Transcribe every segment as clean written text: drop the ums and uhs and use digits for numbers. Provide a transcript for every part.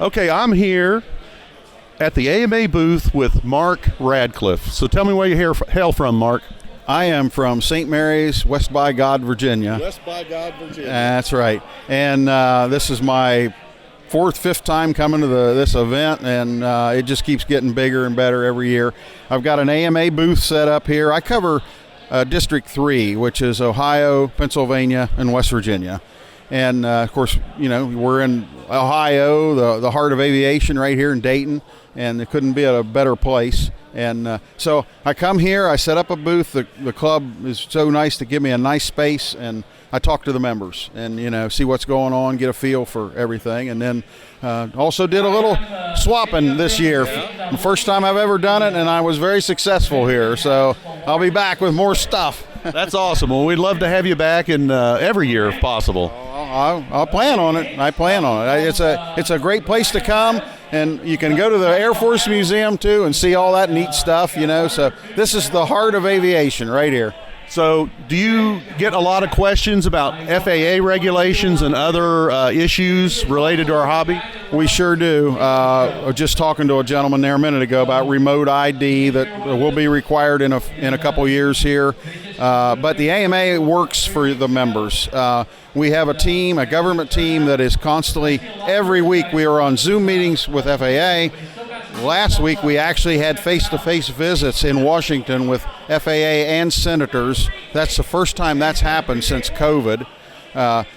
Okay, I'm here at the AMA booth with Mark Radcliffe. So tell me where you hail from, Mark. I am from St. Mary's, West by God, Virginia. West by God, Virginia. That's right. And this is my fifth time coming to this event, and it just keeps getting bigger and better every year. I've got an AMA booth set up here. I cover District 3, which is Ohio, Pennsylvania, and West Virginia. And, of course, we're in Ohio, the heart of aviation right here in Dayton, and it couldn't be at a better place. And so I come here, I set up a booth. The club is so nice to give me a nice space, and I talk to the members and, see what's going on, get a feel for everything. And then also did a little swapping this year. The first time I've ever done it, and I was very successful here. So I'll be back with more stuff. That's awesome. Well, we'd love to have you back in every year if possible. I'll plan on it. I plan on it. It's a great place to come, and you can go to the Air Force Museum too and see all that neat stuff. So this is the heart of aviation right here. So do you get a lot of questions about FAA regulations and other issues related to our hobby? We sure do. Just talking to a gentleman there a minute ago about remote ID that will be required in a couple years here. But the AMA works for the members. We have a government team that is constantly, every week we are on Zoom meetings with FAA. Last week we actually had face-to-face visits in Washington with FAA and senators. That's the first time that's happened since COVID.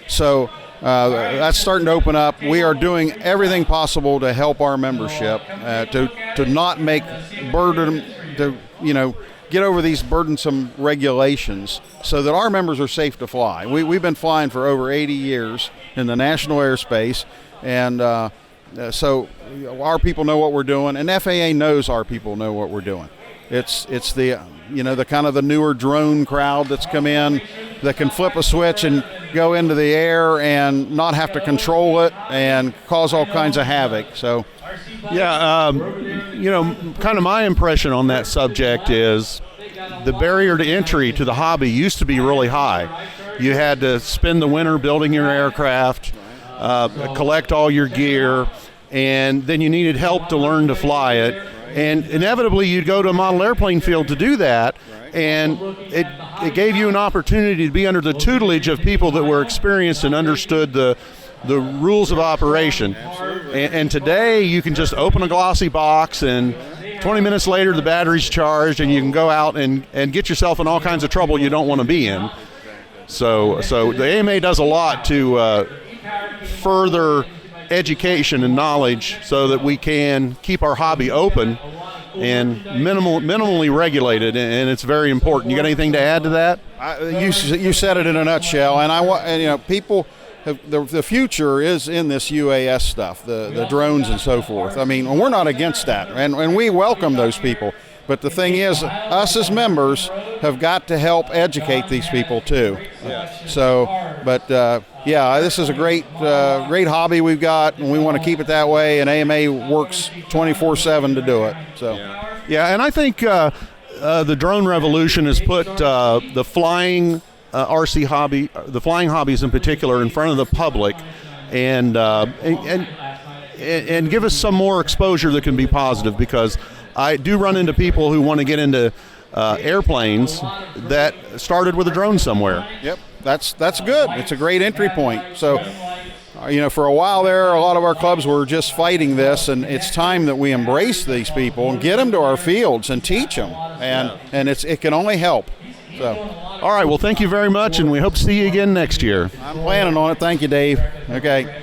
So that's starting to open up. We are doing everything possible to help our membership, to not make burden, get over these burdensome regulations so that our members are safe to fly. We've been flying for over 80 years in the national airspace, and so our people know what we're doing, and FAA knows our people know what we're doing. It's the the kind of the newer drone crowd that's come in that can flip a switch and go into the air and not have to control it and cause all kinds of havoc. So yeah, kind of my impression on that subject is the barrier to entry to the hobby used to be really high. You had to spend the winter building your aircraft, collect all your gear, and then you needed help to learn to fly it. And inevitably you'd go to a model airplane field to do that, and it gave you an opportunity to be under the tutelage of people that were experienced and understood the rules of operation. And today you can just open a glossy box, and 20 minutes later the battery's charged, and you can go out and get yourself in all kinds of trouble you don't want to be in. So the AMA does a lot to further education and knowledge so that we can keep our hobby open and minimally regulated, and it's very important. You got anything to add to that? You said it in a nutshell, and people. The future is in this UAS stuff, the drones and so forth. I mean, we're not against that, and we welcome those people. But the thing is, us as members have got to help educate these people too. Yes. So, but this is a great hobby we've got, and we want to keep it that way. And AMA works 24/7 to do it. So, yeah, and I think the drone revolution has put the flying RC hobby, the flying hobbies in particular, in front of the public, and give us some more exposure that can be positive, because I do run into people who want to get into airplanes that started with a drone somewhere. Yep, that's good. It's a great entry point. So, for a while there, a lot of our clubs were just fighting this, and it's time that we embrace these people and get them to our fields and teach them, and it can only help. So, all right, well, thank you very much, and we hope to see you again next year. I'm planning on it. Thank you, Dave. Okay.